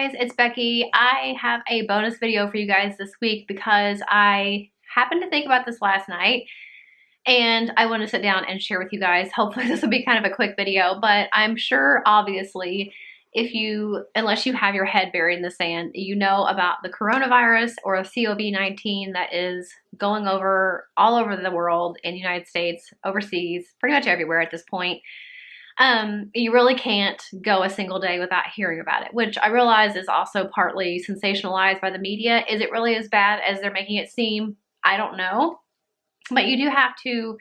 guys, it's Becky. I have a bonus video for you guys this week because I happened to think about this last night and I want to sit down and share with you guys. Hopefully this will be kind of a quick video, but I'm sure obviously unless you have your head buried in the sand, you know about the coronavirus or COVID-19 that is going over all over the world, in the United States, overseas, pretty much everywhere at this point. You really can't go a single day without hearing about it, which I realize is also partly sensationalized by the media. Is it really as bad as they're making it seem? I don't know. But you do have to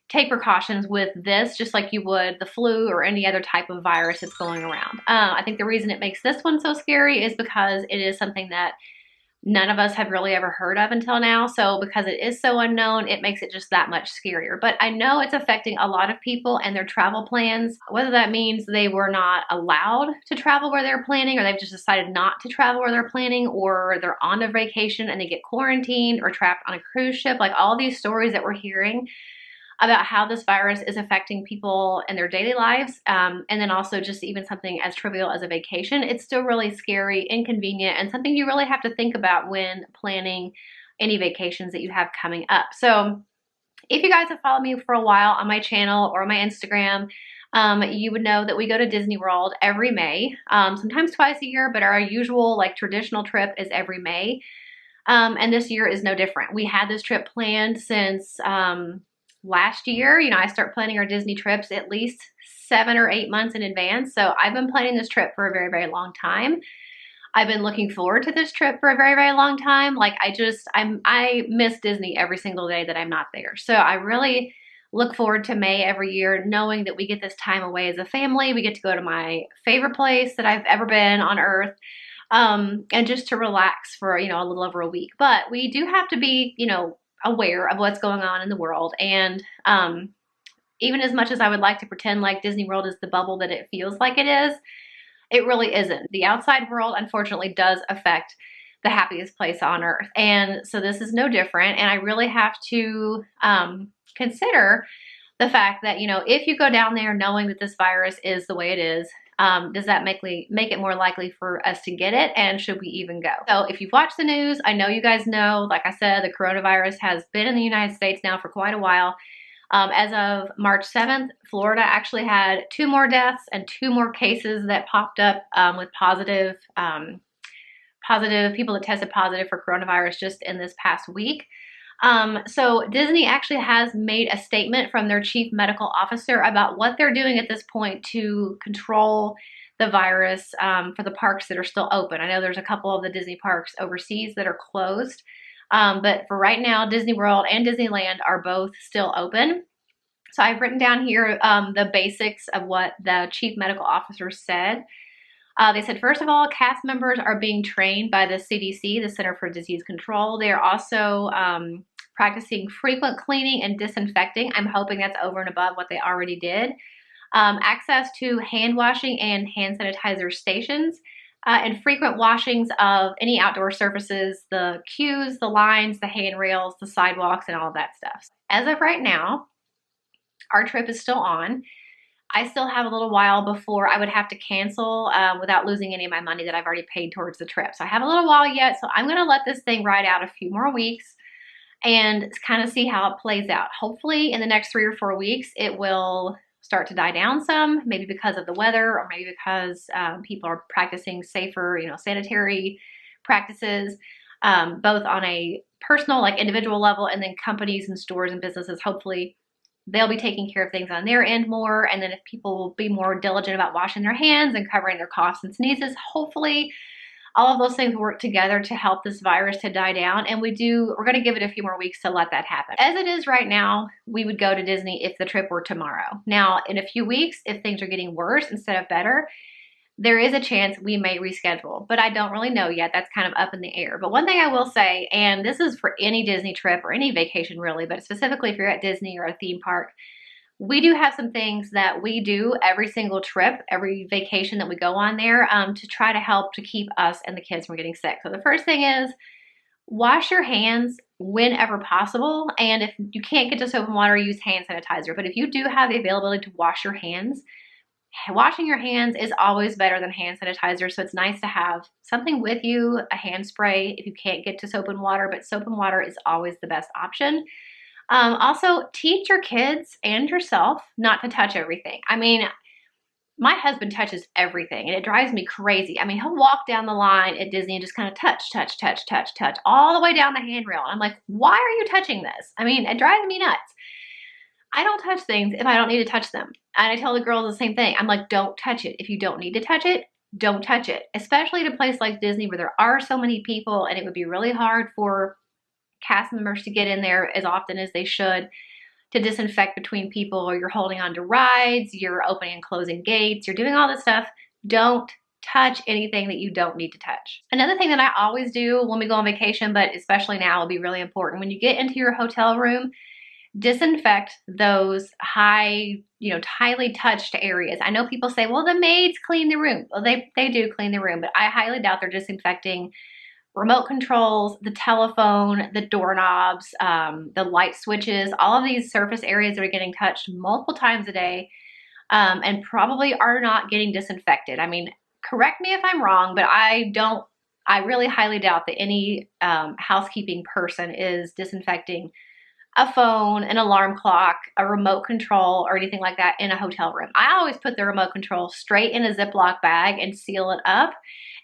take precautions with this, just like you would the flu or any other type of virus that's going around. I think the reason it makes this one so scary is because it is something that none of us have really ever heard of until now. So because it is so unknown, it makes it just that much scarier. But I know it's affecting a lot of people and their travel plans, whether that means they were not allowed to travel where they're planning, or they've just decided not to travel where they're planning, or they're on a vacation and they get quarantined or trapped on a cruise ship. Like all these stories that we're hearing about how this virus is affecting people in their daily lives, and then also just even something as trivial as a vacation. It's still really scary, inconvenient, and something you really have to think about when planning any vacations that you have coming up. So if you guys have followed me for a while on my channel or my Instagram, you would know that we go to Disney World every May, sometimes twice a year, but our usual like traditional trip is every May. And this year is no different. We had this trip planned since last year. I start planning our Disney trips at least 7 or 8 months in advance. So I've been planning this trip for a very, very long time. I've been looking forward to this trip for a very, very long time. Like I miss Disney every single day that I'm not there. So I really look forward to May every year, knowing that we get this time away as a family. We get to go to my favorite place that I've ever been on earth. And just to relax for, a little over a week. But we do have to be, aware of what's going on in the world. And even as much as I would like to pretend like Disney World is the bubble that it feels like it is, it really isn't. The outside world, unfortunately, does affect the happiest place on earth. And so this is no different. And I really have to consider the fact that, if you go down there knowing that this virus is the way it is, does that make it more likely for us to get it? And should we even go? So if you've watched the news, I know you guys know, like I said, the coronavirus has been in the United States now for quite a while. As of March 7th, Florida actually had 2 more deaths and 2 more cases that popped up with positive people that tested positive for coronavirus just in this past week. So Disney actually has made a statement from their chief medical officer about what they're doing at this point to control the virus for the parks that are still open. I know there's a couple of the Disney parks overseas that are closed, but for right now, Disney World and Disneyland are both still open. So I've written down here the basics of what the chief medical officer said. They said, first of all, cast members are being trained by the CDC, the Center for Disease Control. They are also practicing frequent cleaning and disinfecting. I'm hoping that's over and above what they already did. Access to hand washing and hand sanitizer stations, and frequent washings of any outdoor surfaces, the queues, the lines, the handrails, the sidewalks, and all of that stuff. As of right now, our trip is still on. I still have a little while before I would have to cancel without losing any of my money that I've already paid towards the trip. So I have a little while yet, so I'm going to let this thing ride out a few more weeks and kind of see how it plays out. Hopefully in the next 3 or 4 weeks, it will start to die down some, maybe because of the weather, or maybe because people are practicing safer, sanitary practices, both on a personal, like individual level, and then companies and stores and businesses, hopefully they'll be taking care of things on their end more. And then if people will be more diligent about washing their hands and covering their coughs and sneezes, hopefully all of those things work together to help this virus to die down. And we're going to give it a few more weeks to let that happen. As it is right now, we would go to Disney if the trip were tomorrow. Now, in a few weeks, if things are getting worse instead of better, there is a chance we may reschedule, but I don't really know yet. That's kind of up in the air. But one thing I will say, and this is for any Disney trip or any vacation really, but specifically if you're at Disney or a theme park, we do have some things that we do every single trip, every vacation that we go on there to try to help to keep us and the kids from getting sick. So the first thing is wash your hands whenever possible. And if you can't get to soap and water, use hand sanitizer. But if you do have the availability to wash your hands, Washing your hands is always better than hand sanitizer, so it's nice to have something with you, a hand spray if you can't get to soap and water, but soap and water is always the best option. Also, teach your kids and yourself not to touch everything. I mean, my husband touches everything and it drives me crazy. I mean, he'll walk down the line at Disney and just kind of touch, touch, touch, touch, touch, all the way down the handrail. And I'm like, why are you touching this? I mean, it drives me nuts. I don't touch things if I don't need to touch them. And I tell the girls the same thing. I'm like, don't touch it. If you don't need to touch it, don't touch it. Especially at a place like Disney where there are so many people and it would be really hard for cast members to get in there as often as they should to disinfect between people, or you're holding on to rides, you're opening and closing gates, you're doing all this stuff. Don't touch anything that you don't need to touch. Another thing that I always do when we go on vacation, but especially now will be really important, when you get into your hotel room, disinfect those highly touched areas. I know people say, well, the maids clean the room. Well, they do clean the room, but I highly doubt they're disinfecting remote controls, the telephone, the doorknobs, the light switches, all of these surface areas that are getting touched multiple times a day, and probably are not getting disinfected. I mean, correct me if I'm wrong, but I really highly doubt that any housekeeping person is disinfecting a phone, an alarm clock, a remote control, or anything like that in a hotel room. I always put the remote control straight in a Ziploc bag and seal it up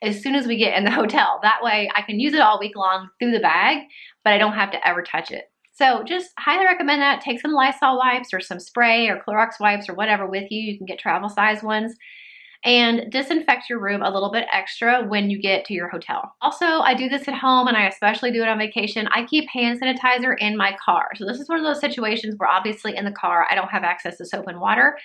as soon as we get in the hotel. That way I can use it all week long through the bag, but I don't have to ever touch it. So just highly recommend that. Take some Lysol wipes or some spray or Clorox wipes or whatever with you. You can get travel size ones. And disinfect your room a little bit extra when you get to your hotel. Also, I do this at home and I especially do it on vacation. I keep hand sanitizer in my car. So this is one of those situations where obviously in the car, I don't have access to soap and water.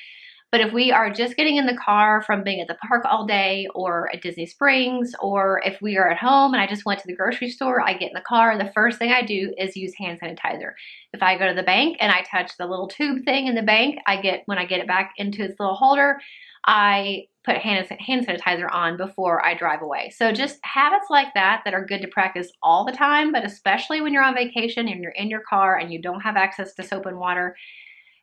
But if we are just getting in the car from being at the park all day or at Disney Springs, or if we are at home and I just went to the grocery store, I get in the car, the first thing I do is use hand sanitizer. If I go to the bank and I touch the little tube thing in the bank, when I get it back into its little holder, I put hand sanitizer on before I drive away. So just habits like that are good to practice all the time, but especially when you're on vacation and you're in your car and you don't have access to soap and water,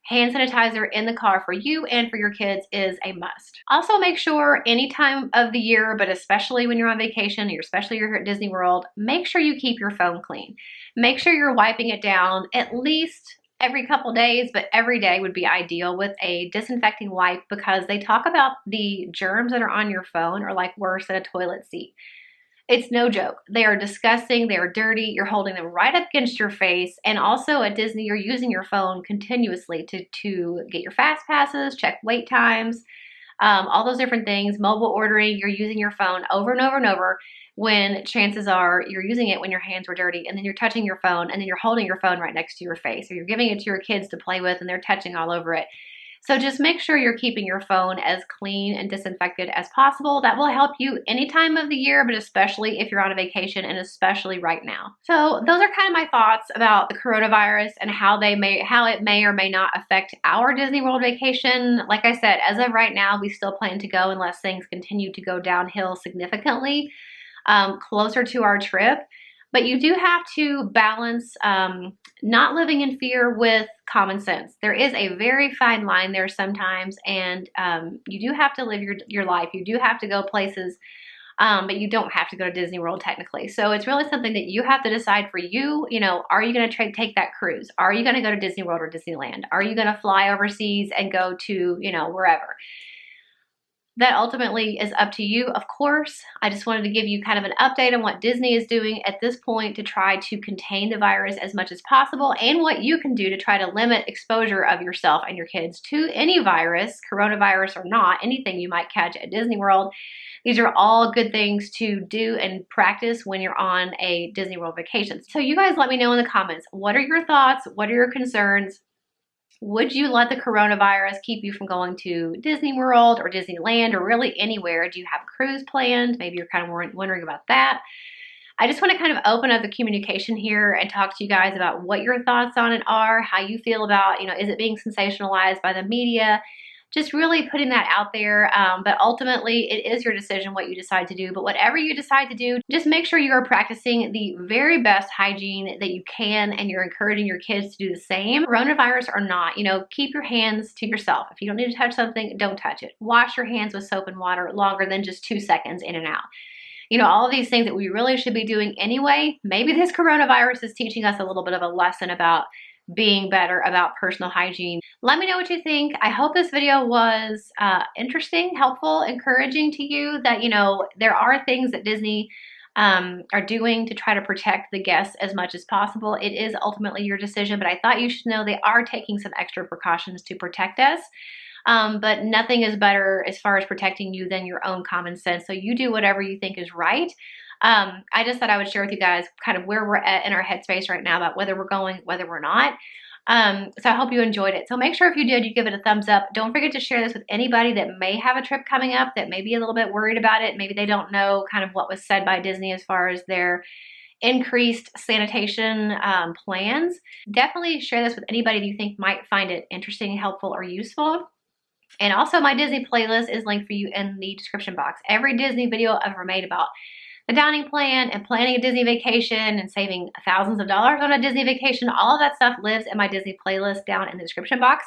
hand sanitizer in the car for you and for your kids is a must. Also, make sure any time of the year, but especially when you're on vacation, or especially you're here at Disney World, make sure you keep your phone clean. Make sure you're wiping it down at least every couple days, but every day would be ideal with a disinfecting wipe, because they talk about the germs that are on your phone are like worse than a toilet seat. It's no joke. They are disgusting. They are dirty. You're holding them right up against your face. And also at Disney, you're using your phone continuously to get your fast passes, check wait times, all those different things. Mobile ordering, you're using your phone over and over and over, when chances are you're using it when your hands were dirty, and then you're touching your phone, and then you're holding your phone right next to your face, or you're giving it to your kids to play with and they're touching all over it. So just make sure you're keeping your phone as clean and disinfected as possible. That will help you any time of the year, but especially if you're on a vacation, and especially right now. So those are kind of my thoughts about the coronavirus and how it may or may not affect our Disney World vacation. Like I said, as of right now, we still plan to go unless things continue to go downhill significantly closer to our trip. But you do have to balance not living in fear with common sense. There is a very fine line there sometimes, and you do have to live your life. You do have to go places, but you don't have to go to Disney World technically. So it's really something that you have to decide for you. You know, are you going to take that cruise? Are you going to go to Disney World or Disneyland? Are you going to fly overseas and go to, wherever? That ultimately is up to you, of course. I just wanted to give you kind of an update on what Disney is doing at this point to try to contain the virus as much as possible, and what you can do to try to limit exposure of yourself and your kids to any virus, coronavirus or not, anything you might catch at Disney World. These are all good things to do and practice when you're on a Disney World vacation. So you guys let me know in the comments, what are your thoughts? What are your concerns? Would you let the coronavirus keep you from going to Disney World or Disneyland or really anywhere? Do you have a cruise planned? Maybe you're kind of wondering about that. I just want to kind of open up the communication here and talk to you guys about what your thoughts on it are, how you feel about, is it being sensationalized by the media? just really putting that out there. But ultimately, it is your decision what you decide to do. But whatever you decide to do, just make sure you are practicing the very best hygiene that you can, and you're encouraging your kids to do the same. Coronavirus or not, you know, keep your hands to yourself. If you don't need to touch something, don't touch it. Wash your hands with soap and water longer than just 2 seconds in and out. You know, all of these things that we really should be doing anyway. Maybe this coronavirus is teaching us a little bit of a lesson about being better about personal hygiene. Let me know what you think. I hope this video was interesting, helpful, encouraging to you, that, you know, there are things that Disney are doing to try to protect the guests as much as possible. It is ultimately your decision, but I thought you should know they are taking some extra precautions to protect us. But nothing is better as far as protecting you than your own common sense. So you do whatever you think is right. I just thought I would share with you guys kind of where we're at in our headspace right now about whether we're going, whether we're not. So I hope you enjoyed it. So make sure if you did, you give it a thumbs up. Don't forget to share this with anybody that may have a trip coming up, that may be a little bit worried about it. Maybe they don't know kind of what was said by Disney as far as their increased sanitation plans. Definitely share this with anybody that you think might find it interesting, helpful, or useful. And also, my Disney playlist is linked for you in the description box. Every Disney video I've ever made about the dining plan and planning a Disney vacation and saving thousands of dollars on a Disney vacation, all of that stuff lives in my Disney playlist down in the description box.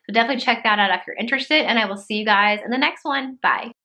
So definitely check that out if you're interested, and I will see you guys in the next one. Bye.